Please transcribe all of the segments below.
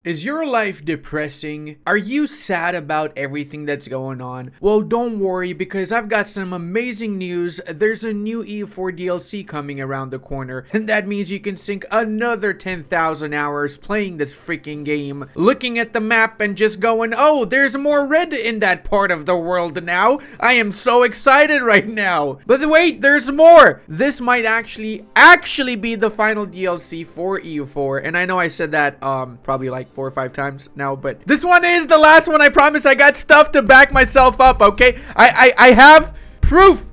Is your life depressing? Are you sad about everything that's going on? Well, don't worry, because I've got some amazing news. There's a new EU4 DLC coming around the corner, and that means you can sink another 10,000 hours playing this freaking game, looking at the map and just going, oh, there's more red in that part of the world now. I am so excited right now. But wait, there's more. This might actually be the final DLC for EU4, and I know I said that probably like 4 or 5 times now, but this one is the last one. I promise. I got stuff to back myself up, okay? I have proof.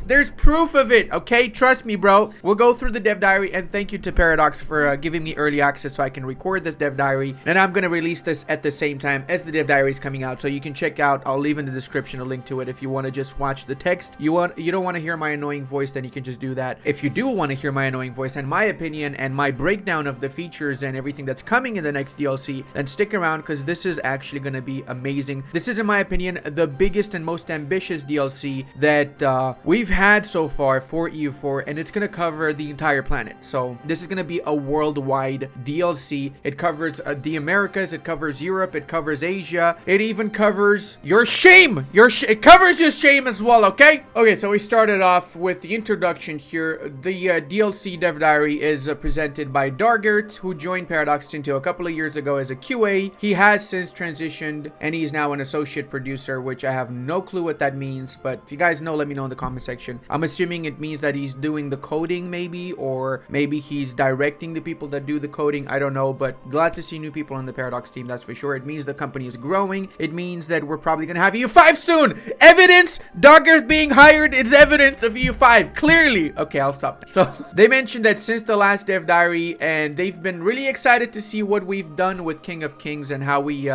There's proof of it, okay? Trust me, bro. We'll go through the dev diary, and thank you to Paradox for giving me early access so I can record this dev diary, and I'm gonna release this at the same time as the dev diary is coming out, so you can check out. I'll leave in the description a link to it if you want to just watch the text. You don't want to hear my annoying voice, then you can just do that. If you do want to hear my annoying voice and my opinion and my breakdown of the features and everything that's coming in the next DLC, then stick around, because this is actually gonna be amazing. This is, in my opinion, the biggest and most ambitious DLC that we've had so far for EU4, and it's gonna cover the entire planet. So this is gonna be a worldwide DLC. It covers the Americas, it covers Europe, it covers Asia, it even covers your shame. It covers your shame as well, okay? Okay, so we started off with the introduction here. The DLC dev diary is presented by Dargert, who joined Paradox into a couple of years ago as a QA. He has since transitioned, and he's now an associate producer, which I have no clue what that means, but if you guys know, let me know in the comment section. I'm assuming it means that he's doing the coding, maybe, or maybe he's directing the people that do the coding. I don't know, but glad to see new people on the Paradox team, that's for sure. It means the company is growing. It means that we're probably gonna have EU5 soon. Evidence! Dargert being hired is evidence of EU5, clearly. Okay, I'll stop now. So they mentioned that since the last dev diary, and they've been really excited to see what we've done with King of Kings and how we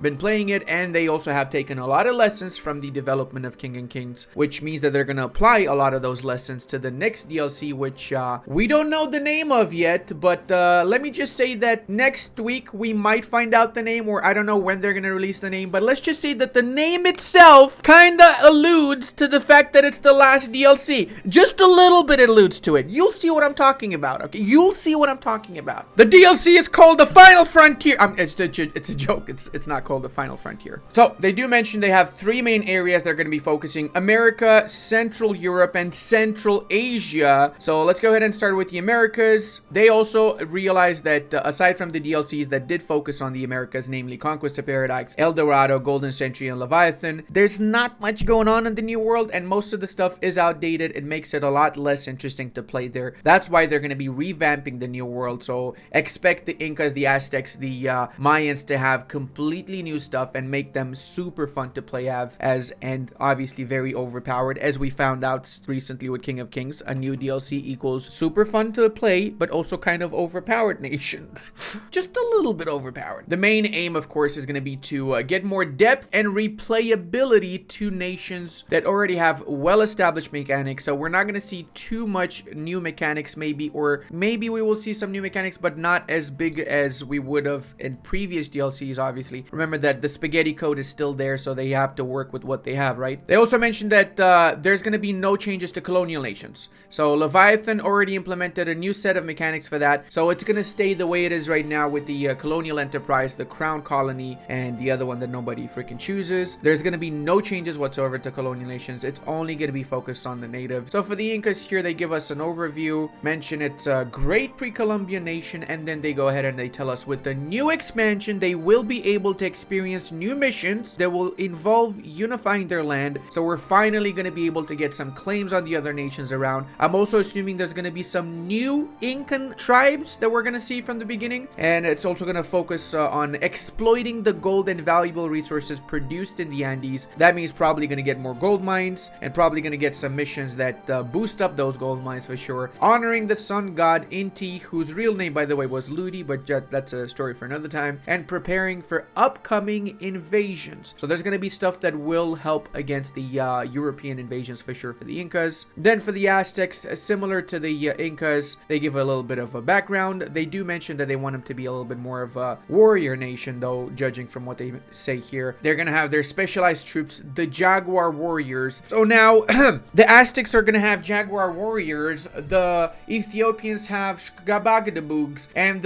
been playing it, and they also have taken a lot of lessons from the development of King and Kings, which means that they're gonna apply a lot of those lessons to the next DLC, which we don't know the name of yet, but let me just say that next week we might find out the name, or I don't know when they're gonna release the name, but let's just say that the name itself kinda alludes to the fact that it's the last DLC. Just a little bit alludes to it. You'll see what I'm talking about, okay? You'll see what I'm talking about. The DLC is called The Final Frontier. It's a joke. It's not called The Final Frontier. So they do mention they have 3 main areas they're gonna be focusing: America, Central Europe, and Central Asia. So let's go ahead and start with the Americas. They also realized that aside from the DLCs that did focus on the Americas, namely Conquest of Paradise, Dorado, Golden Century, and Leviathan, there's not much going on in the New World, and most of the stuff is outdated. It makes it a lot less interesting to play there. That's why they're going to be revamping the New World. So expect the Incas, the Aztecs, the Mayans to have completely new stuff and make them super fun to play as, and obviously very overpowered, as we found out recently with King of Kings. A new DLC equals super fun to play, but also kind of overpowered nations. Just a little bit overpowered. The main aim, of course, is going to be to get more depth and replayability to nations that already have well-established mechanics. So we're not going to see too much new mechanics, maybe, or maybe we will see some new mechanics, but not as big as we would have in previous DLCs, obviously. Remember that the spaghetti code is still there, so they have to work with what they have, right? They also mentioned that there's going to be no changes to colonial nations. So Leviathan already implemented a new set of mechanics for that, so it's gonna stay the way it is right now with the colonial enterprise, the crown colony, and the other one that nobody freaking chooses. There's gonna be no changes whatsoever to colonial nations. It's only gonna be focused on the native. So for the Incas here, they give us an overview, mention it's a great pre-Columbian nation, and then they go ahead and they tell us with the new expansion they will be able to experience new missions that will involve unifying their land. So we're finally gonna be able to get some claims on the other nations around. I'm also assuming there's going to be some new Incan tribes that we're going to see from the beginning, and it's also going to focus on exploiting the gold and valuable resources produced in the Andes. That means probably going to get more gold mines, and probably going to get some missions that boost up those gold mines for sure. Honoring the sun god Inti, whose real name, by the way, was Ludi, but that's a story for another time, and preparing for upcoming invasions. So there's going to be stuff that will help against the European invasions for sure for the Incas. Then for the Aztecs, similar to the Incas, they give a little bit of a background. They do mention that they want them to be a little bit more of a warrior nation, though, judging from what they say here. They're going to have their specialized troops, the Jaguar warriors. So now, the Aztecs are going to have Jaguar warriors. The Ethiopians have Shgabagadabugs. And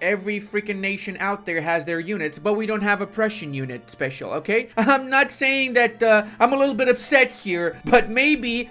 every freaking nation out there has their units, but we don't have a Prussian unit special, okay? I'm not saying that I'm a little bit upset here, but maybe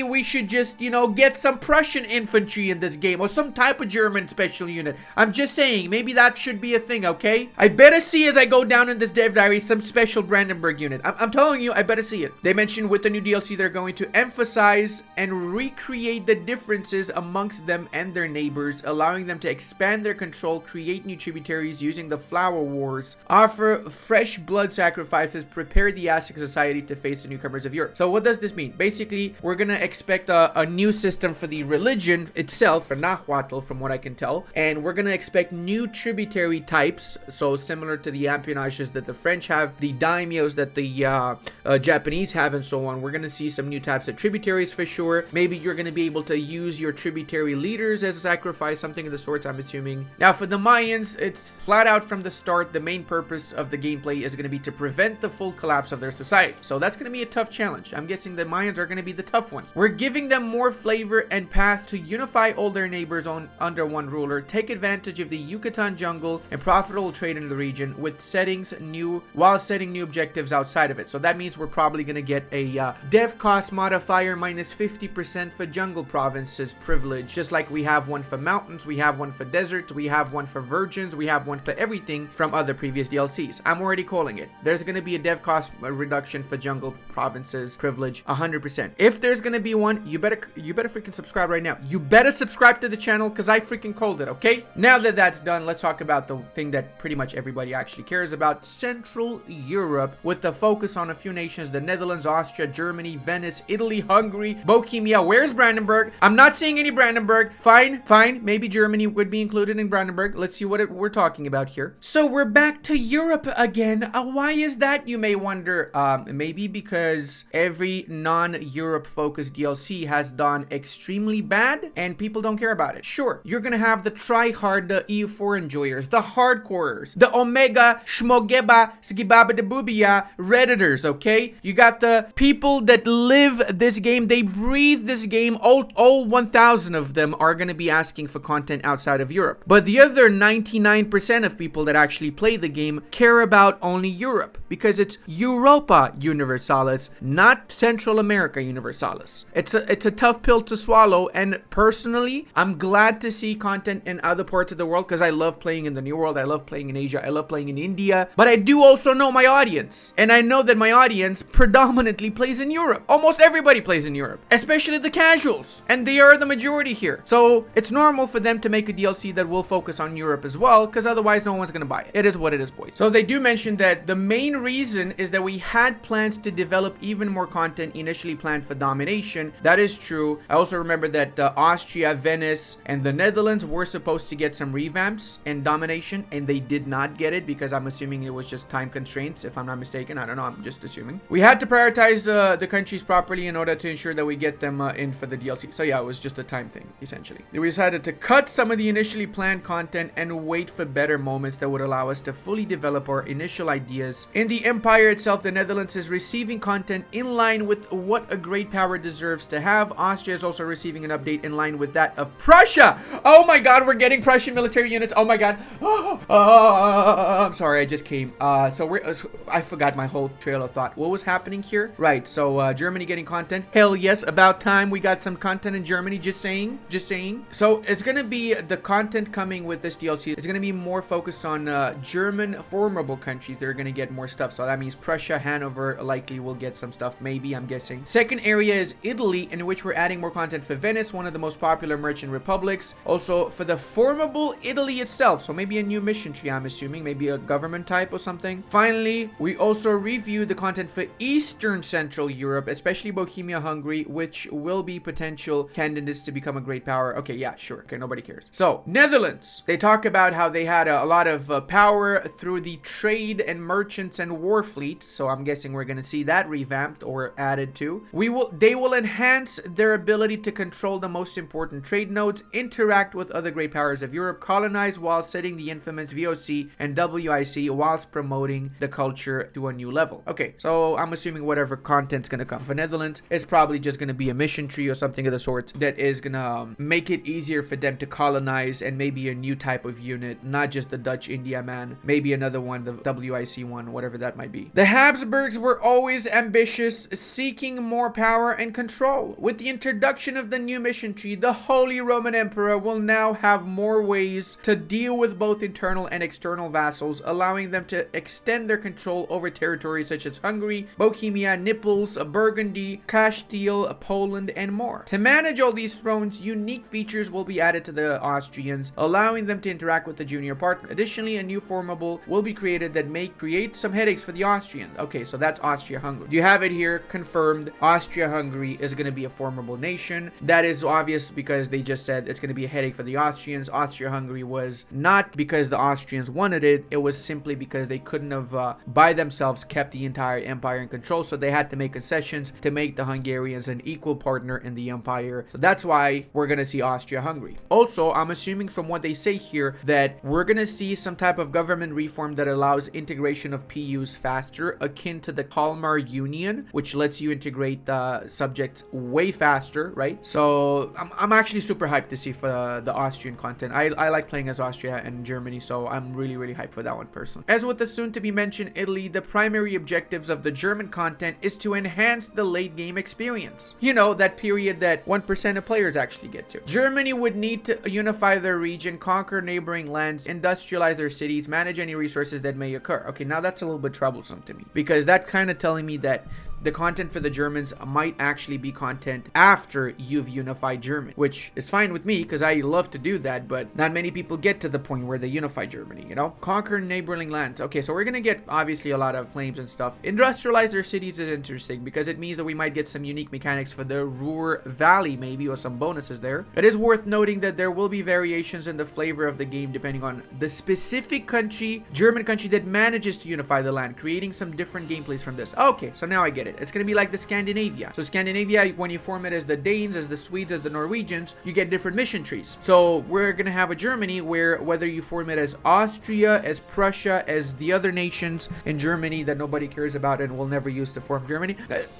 we should just, you know, get some Prussian infantry in this game, or some type of German special unit. I'm just saying, maybe that should be a thing, okay? I better see as I go down in this dev diary some special Brandenburg unit. I'm telling you, I better see it. They mentioned with the new DLC, they're going to emphasize and recreate the differences amongst them and their neighbors, allowing them to expand their control, create new tributaries using the Flower Wars, offer fresh blood sacrifices, prepare the Aztec society to face the newcomers of Europe. So what does this mean? Basically, we're gonna expect a new system for the religion itself, for Nahuatl, from what I can tell, and we're gonna expect new tributary types, so similar to the appenages that the French have, the daimyos that the Japanese have, and so on. We're gonna see some new types of tributaries for sure. Maybe you're gonna be able to use your tributary leaders as a sacrifice, something of the sorts, I'm assuming. Now for the Mayans, it's flat out from the start, the main purpose of the gameplay is going to be to prevent the full collapse of their society. So that's going to be a tough challenge. I'm guessing the Mayans are going to be the tough ones. We're giving them more flavor and paths to unify all their neighbors under one ruler, take advantage of the Yucatan jungle and profitable trade in the region while setting new objectives outside of it. So that means we're probably going to get a dev cost modifier minus 50% for jungle provinces privilege, just like we have one for mountains, we have one for deserts, we have one for virgins, we have one for everything from other previous DLCs. I'm already calling it. There's going to be a dev cost reduction for jungle provinces privilege 100%. If there's going to be one, you better freaking subscribe right now. You better subscribe to the channel because I freaking called it, okay? Now that that's done, let's talk about the thing that pretty much everybody actually cares about, Central Europe, with the focus on a few nations, the Netherlands, Austria, Germany, Venice, Italy, Hungary, Bohemia. Where's Brandenburg? I'm not seeing any Brandenburg. Fine. Maybe Germany would be included in Brandenburg. Let's see what we're talking about here. So we're back to Europe again. Why is that, you may wonder? Maybe because every non-Europe focused DLC has done extremely bad and people don't care about it. Sure, you're gonna have the try-hard, the EU4 enjoyers, the hardcorers, the Omega Shmogeba Skibabadabubia Redditors, okay? You got the people that live this game, they breathe this game. All 1,000 of them are gonna be asking for content outside of Europe. But the other 99% of people that actually play the game care about only Europe, because it's Europa Universalis, not Central America Universalis. It's a tough pill to swallow, and personally, I'm glad to see content in other parts of the world because I love playing in the New World, I love playing in Asia, I love playing in India, but I do also know my audience, and I know that my audience predominantly plays in Europe. Almost everybody plays in Europe, especially the casuals, and they are the majority here. So it's normal for them to make a DLC that will focus on Europe as well, because otherwise no one's gonna buy it. It is what it is, boys. So they do mention that the main reason is that we had plans to develop even more content initially planned for Domination. That is true. I also remember that Austria, Venice, and the Netherlands were supposed to get some revamps in Domination, and they did not get it because I'm assuming it was just time constraints, if I'm not mistaken. I don't know, I'm just assuming. We had to prioritize the countries properly in order to ensure that we get them in for the DLC. So yeah, it was just a time thing, essentially. We decided to cut some of the initially planned content and wait for better moments that would allow us to fully develop our initial ideas. In the Empire itself, the Netherlands is receiving content in line with what a great power deserves to have. Austria is also receiving an update in line with that of Prussia. Oh my god, we're getting Prussian military units. Oh my god. I'm sorry, I just came. I forgot my whole trail of thought. What was happening here? Right, so Germany getting content. Hell yes, about time we got some content in Germany, just saying. So it's gonna be the content coming with this DLC. It's gonna be more focused on German formidable countries that are gonna get more stuff. So that means Prussia, Hanover likely will get some stuff, maybe, I'm guessing. Second area is Italy, in which we're adding more content for Venice, one of the most popular merchant republics. Also for the formidable Italy itself, so maybe a new mission tree, I'm assuming, maybe a government type or something. Finally, we also review the content for Eastern Central Europe, especially Bohemia, Hungary, which will be potential candidates to become a great power. Okay, yeah, sure. Okay, nobody cares. So, Netherlands. They talk about how they had a lot of power through the trade and merchants and war fleet. So I'm guessing we're going to see that revamped or added to. They will enhance their ability to control the most important trade nodes, interact with other great powers of Europe, colonize while setting the infamous VOC and WIC whilst promoting the culture to a new level. Okay, so I'm assuming whatever content's going to come for Netherlands is probably just going to be a mission tree or something of the sort that is going to make it easier for them to colonize, and maybe a new type of unit, not just the Dutch India man, maybe another one, the WIC one, whatever that might be. The Habsburgs were always ambitious, seeking more power and control. With the introduction of the new mission tree, the Holy Roman Emperor will now have more ways to deal with both internal and external vassals, allowing them to extend their control over territories such as Hungary, Bohemia, Naples, Burgundy, Castile, Poland, and more. To manage all these thrones, unique features will be added to the Austrians, allowing them to interact with the junior partner. Additionally, a new formable will be created that may create some headaches for the Austrians. Okay, so that's Austria-Hungary. You have it here confirmed. Austria-Hungary is going to be a formable nation. That is obvious because they just said it's going to be a headache for the Austrians. Austria-Hungary was not because the Austrians wanted it. It was simply because they couldn't have by themselves kept the entire empire in control. So they had to make concessions to make the Hungarians an equal partner in the empire. So that's why we're going to see Austria-Hungary. Also, I'm assuming from what they say here that we're going to see some type of government reform that allows integration of PUs faster, akin to the Kalmar Union, which lets you integrate subjects way faster, right? So I'm actually super hyped to see for the Austrian content. I like playing as Austria and Germany, so I'm really hyped for that one personally. As with the soon to be mentioned Italy, the primary objectives of the German content is to enhance the late game experience. You know, that period that 1% of players actually get to. Germany would need to unify their region, conquer neighboring lands, industrialize their cities, manage any resources that may occur. Okay, now that's a little bit troublesome to me, because that's kind of telling me that the content for the Germans might actually be content after you've unified Germany, which is fine with me because I love to do that, but not many people get to the point where they unify Germany, you know? Conquer neighboring lands. Okay, so we're gonna get obviously a lot of flames and stuff. Industrialize their cities is interesting because it means that we might get some unique mechanics for the Ruhr Valley maybe, or some bonuses there. It is worth noting that there will be variations in the flavor of the game depending on the specific country, German country, that manages to unify the land, creating some different gameplays from this. Okay, so now I get it. It's going to be like the Scandinavia. So Scandinavia, when you form it as the Danes, as the Swedes, as the Norwegians, you get different mission trees. So we're going to have a Germany where whether you form it as Austria, as Prussia, as the other nations in Germany that nobody cares about and will never use to form Germany,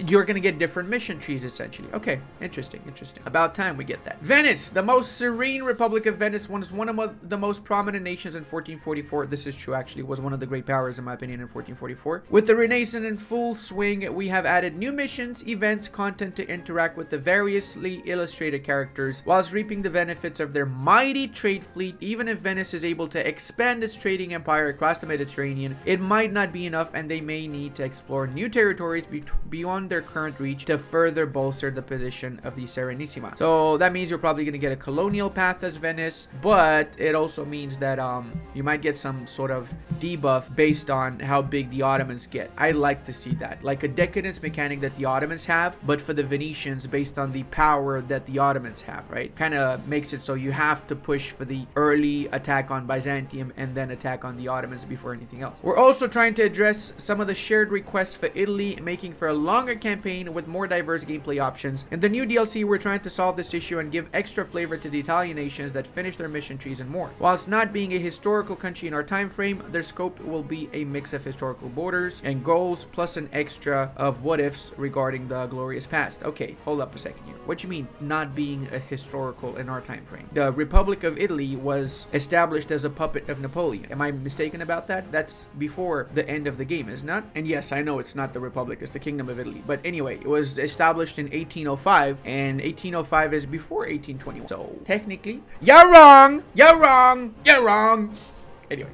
you're going to get different mission trees essentially. Okay, interesting. About time we get that. Venice, the most serene Republic of Venice, was one of the most prominent nations in 1444. This is true, actually, was one of the great powers in my opinion in 1444. With the Renaissance in full swing, we have added new missions, events, content to interact with the variously illustrated characters, whilst reaping the benefits of their mighty trade fleet. Even if Venice is able to expand its trading empire across the Mediterranean, it might not be enough, and they may need to explore new territories beyond their current reach to further bolster the position of the Serenissima. So that means you're probably going to get a colonial path as Venice, but it also means that you might get some sort of debuff based on how big the Ottomans get. I like to see that, like a decadence mechanic that the Ottomans have, but for the Venetians based on the power that the Ottomans have, right? Kind of makes it so you have to push for the early attack on Byzantium and then attack on the Ottomans before anything else. We're also trying to address some of the shared requests for Italy, making for a longer campaign with more diverse gameplay options. In the new DLC, we're trying to solve this issue and give extra flavor to the Italian nations that finish their mission trees and more. Whilst not being a historical country in our time frame, their scope will be a mix of historical borders and goals plus an extra of what ifs regarding the glorious past. Okay, hold up a second here. What you mean not being a historical in our time frame? The Republic of Italy was established as a puppet of Napoleon. Am I mistaken about that? That's before the end of the game, isn't it? And yes, I know it's not the Republic, it's the Kingdom of Italy. But anyway, it was established in 1805, and 1805 is before 1821. So technically, you're wrong! You're wrong! You're wrong! Anyway.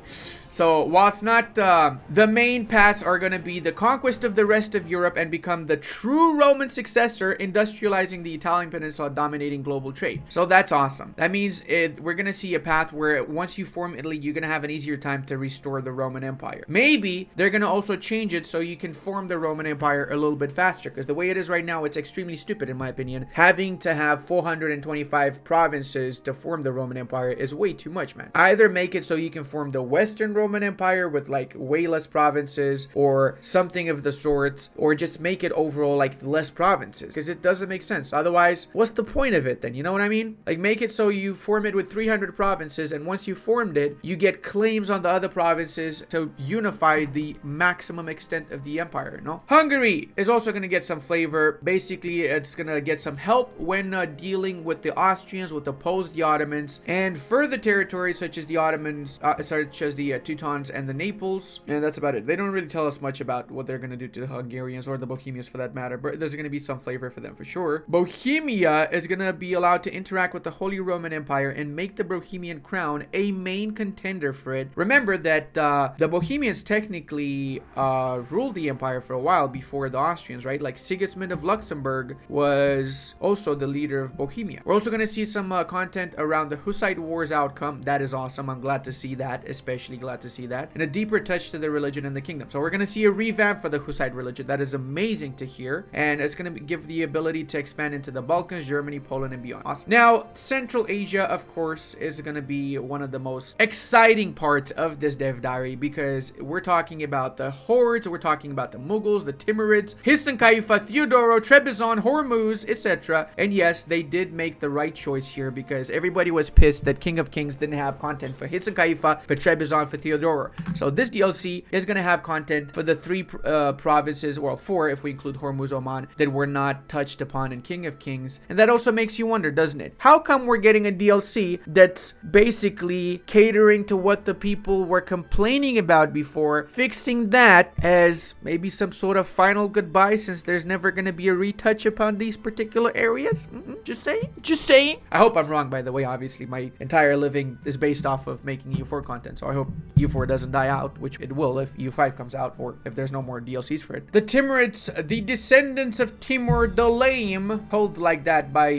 So while it's not the main paths are going to be the conquest of the rest of Europe and become the true Roman successor, industrializing the Italian peninsula, dominating global trade. So that's awesome. That means we're going to see a path where once you form Italy, you're going to have an easier time to restore the Roman Empire. Maybe they're going to also change it so you can form the Roman Empire a little bit faster, because the way it is right now, it's extremely stupid in my opinion. Having to have 425 provinces to form the Roman Empire is way too much, man. Either make it so you can form the Western Roman Empire with like way less provinces or something of the sorts, or just make it overall like less provinces, because it doesn't make sense. Otherwise, what's the point of it then? You know what I mean? Like, make it so you form it with 300 provinces, and once you formed it, you get claims on the other provinces to unify the maximum extent of the empire, no? Hungary is also going to get some flavor. Basically, it's going to get some help when dealing with the Austrians, with opposed the Ottomans, and further territories such as the Ottomans, such as the Teutons and the Naples. And that's about it. They don't really tell us much about what they're going to do to the Hungarians or the Bohemians for that matter, but there's going to be some flavor for them for sure. Bohemia is going to be allowed to interact with the Holy Roman Empire and make the Bohemian crown a main contender for it. Remember that the Bohemians technically ruled the empire for a while before the Austrians, right? Like Sigismund of Luxembourg was also the leader of Bohemia. We're also going to see some content around the Hussite Wars outcome. That is awesome. I'm glad to see that, especially glad to see that. And a deeper touch to the religion and the kingdom. So we're going to see a revamp for the Hussite religion. That is amazing to hear. And it's going to give the ability to expand into the Balkans, Germany, Poland, and beyond. Awesome. Now, Central Asia, of course, is going to be one of the most exciting parts of this dev diary, because we're talking about the hordes, we're talking about the Mughals, the Timurids, Hisan Kaifa, Theodoro, Trebizond, Hormuz, etc. And yes, they did make the right choice here, because everybody was pissed that King of Kings didn't have content for Hisan Kaifa, for Trebizond, for Theodoro. So this DLC is going to have content for the three provinces, well, four if we include Hormuz, Oman, that were not touched upon in King of Kings. And that also makes you wonder, doesn't it? How come we're getting a DLC that's basically catering to what the people were complaining about before, fixing that as maybe some sort of final goodbye, since there's never going to be a retouch upon these particular areas? Just saying. Just saying. I hope I'm wrong, by the way. Obviously, my entire living is based off of making EU4 content, so I hope EU4 doesn't die out, which it will if EU5 comes out, or if there's no more DLCs for it. The Timurids, the descendants of Timur the Lame, told like that by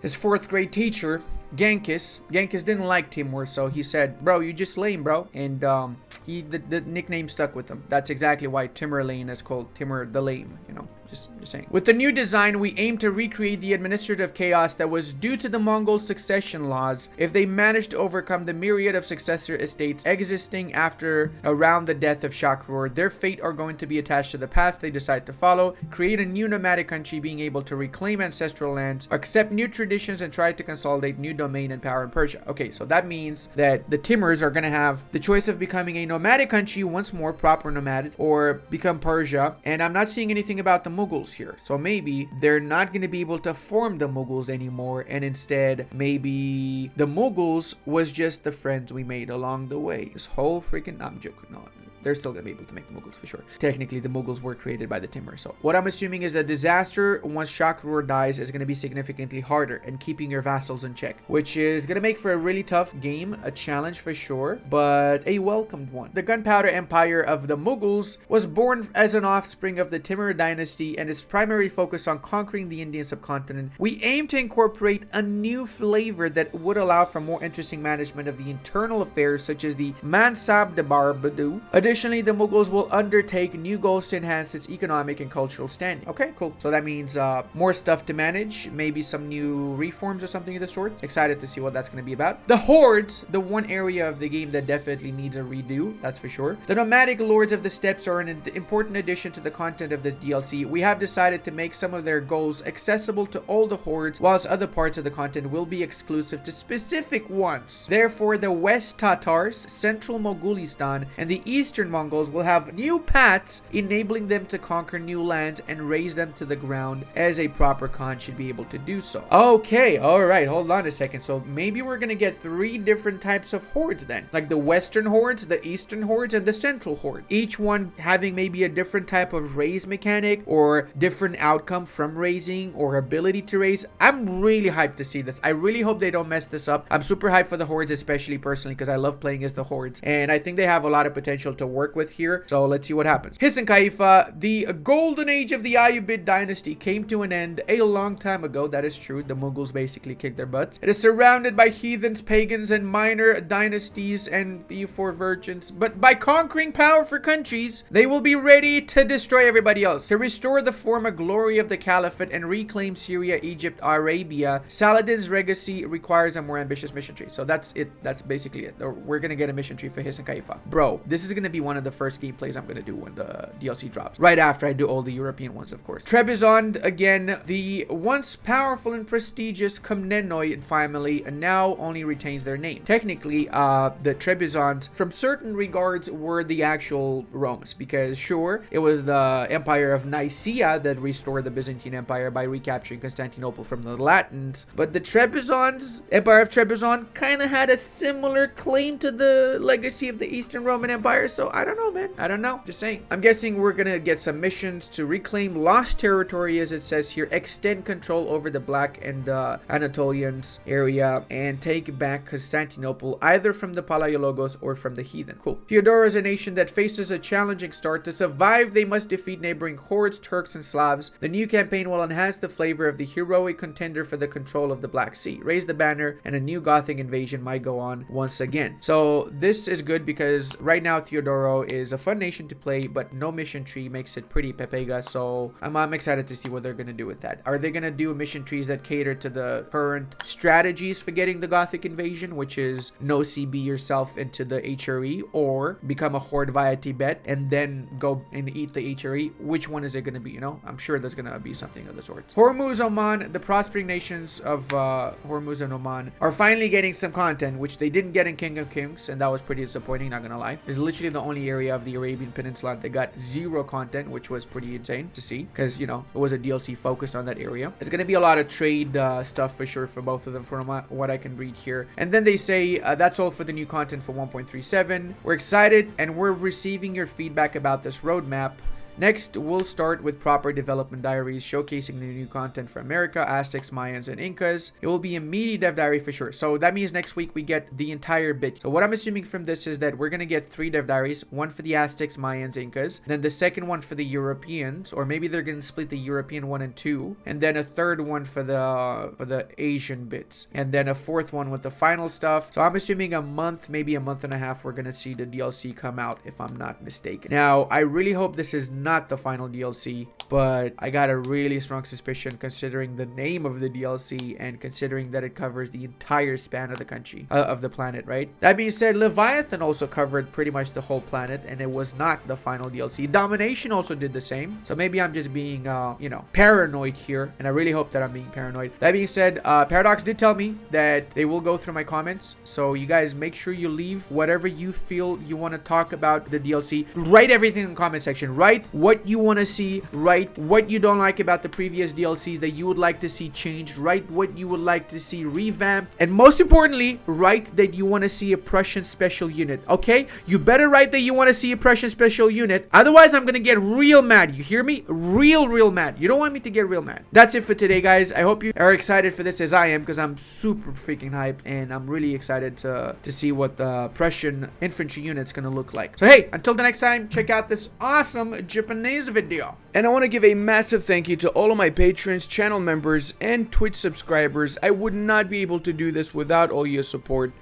his 4th grade teacher, Genghis. Genghis didn't like Timur, so he said, bro, you just lame, bro. And the nickname stuck with him. That's exactly why Timur Lane is called Timur the Lame, you know. Just saying. With the new design, we aim to recreate the administrative chaos that was due to the Mongol succession laws. If they managed to overcome the myriad of successor estates existing after around the death of Shakrur, their fate are going to be attached to the path they decide to follow, create a new nomadic country being able to reclaim ancestral lands, accept new traditions, and try to consolidate new domain and power in Persia. Okay, so that means that the Timurs are going to have the choice of becoming a nomadic country once more, proper nomadic, or become Persia. And I'm not seeing anything about the Mughals here, so maybe they're not going to be able to form the Mughals anymore, and instead maybe the Mughals was just the friends we made along the way. This whole freaking, I'm joking, no, they're still going to be able to make the Mughals for sure. Technically, the Mughals were created by the Timur. So what I'm assuming is that disaster once Shakrur dies is going to be significantly harder, and keeping your vassals in check, which is going to make for a really tough game, a challenge for sure, but a welcomed one. The Gunpowder Empire of the Mughals was born as an offspring of the Timur dynasty and is primarily focused on conquering the Indian subcontinent. We aim to incorporate a new flavor that would allow for more interesting management of the internal affairs, such as the Mansab de Barbadu. Additionally, the Mughals will undertake new goals to enhance its economic and cultural standing. Okay, cool. So that means more stuff to manage, maybe some new reforms or something of the sort. Excited to see what that's going to be about. The Hordes, the one area of the game that definitely needs a redo, that's for sure. The nomadic lords of the steppes are an important addition to the content of this DLC. We have decided to make some of their goals accessible to all the Hordes, whilst other parts of the content will be exclusive to specific ones. Therefore, the West Tatars, Central Mogulistan, and the East Eastern Mongols will have new paths enabling them to conquer new lands and raise them to the ground as a proper Khan should be able to do so. Okay, alright, hold on a second. So maybe we're gonna get 3 different types of hordes then. Like the Western hordes, the Eastern hordes, and the Central horde. Each one having maybe a different type of raise mechanic or different outcome from raising or ability to raise. I'm really hyped to see this. I really hope they don't mess this up. I'm super hyped for the hordes, especially personally, because I love playing as the hordes. And I think they have a lot of potential to work with here. So let's see what happens. Hisan Kaifa, the golden age of the Ayyubid dynasty came to an end a long time ago. That is true. The Mughals basically kicked their butts. It is surrounded by heathens, pagans, and minor dynasties and EU4 virgins. But by conquering powerful countries, they will be ready to destroy everybody else. To restore the former glory of the caliphate and reclaim Syria, Egypt, Arabia, Saladin's legacy requires a more ambitious mission tree. So that's it. That's basically it. We're gonna get a mission tree for Hisan Kaifa. Bro, this is gonna be one of the first gameplays I'm gonna do when the DLC drops. Right after I do all the European ones, of course. Trebizond, again, the once powerful and prestigious Komnenoi family now only retains their name. Technically, the Trebizonds, from certain regards, were the actual Romans, because sure, it was the Empire of Nicaea that restored the Byzantine Empire by recapturing Constantinople from the Latins, but the Trebizonds, Empire of Trebizond, kind of had a similar claim to the legacy of the Eastern Roman Empire. So I don't know, man. I don't know. Just saying. I'm guessing we're gonna get some missions to reclaim lost territory, as it says here, extend control over the Black and Anatolians area, and take back Constantinople either from the Palaiologos or from the heathen. Cool. Theodora is a nation that faces a challenging start. To survive, they must defeat neighboring hordes, Turks, and Slavs. The new campaign will enhance the flavor of the heroic contender for the control of the Black Sea. Raise the banner, and a new Gothic invasion might go on once again. So this is good because right now Theodoro is a fun nation to play, but no mission tree makes it pretty pepega. So I'm excited to see what they're gonna do with that. Are they gonna do mission trees that cater to the current strategies for getting the Gothic invasion, which is no CB yourself into the HRE, or become a horde via Tibet and then go and eat the HRE? Which one is it gonna be? You know, I'm sure there's gonna be something of the sorts. Hormuz, Oman, the prospering nations of Hormuz and Oman are finally getting some content, which they didn't get in King of Kings, and that was pretty disappointing, not gonna lie. It's literally the only area of the Arabian Peninsula that got 0 content, which was pretty insane to see, because, you know, it was a DLC focused on that area. There's gonna be a lot of trade stuff for sure for both of them, from what I can read here. And then they say, that's all for the new content for 1.37. We're excited, and we're receiving your feedback about this roadmap. Next, we'll start with proper development diaries showcasing the new content for America, Aztecs, Mayans, and Incas. It will be a meaty dev diary for sure. So that means next week we get the entire bit. So what I'm assuming from this is that we're going to get 3 dev diaries, one for the Aztecs, Mayans, Incas, then the second one for the Europeans, or maybe they're going to split the European one in 2, and then a third one for the Asian bits, and then a 4th one with the final stuff. So I'm assuming a month, maybe a month and a half, we're going to see the DLC come out, if I'm not mistaken. Now, I really hope this is not the final DLC, but I got a really strong suspicion considering the name of the DLC and considering that it covers the entire span of the country, of the planet, right? That being said, Leviathan also covered pretty much the whole planet, and it was not the final DLC. Domination also did the same, so maybe I'm just being, you know, paranoid here, and I really hope that I'm being paranoid. That being said, Paradox did tell me that they will go through my comments, so you guys make sure you leave whatever you feel you want to talk about the DLC. Write everything in the comment section. Write what you want to see. Write what you don't like about the previous DLCs that you would like to see changed. Write what you would like to see revamped, and most importantly, write that you want to see a Prussian special unit. Okay, you better write that you want to see a Prussian special unit, otherwise I'm gonna get real mad. You hear me? Real mad. You don't want me to get real mad. That's it for today, guys. I hope you are excited for this as I am, because I'm super freaking hyped, and I'm really excited to see what the Prussian infantry unit's gonna look like. So hey, until the next time, check out this awesome Japanese video. And I want to give a massive thank you to all of my patrons, channel members, and Twitch subscribers. I would not be able to do this without all your support.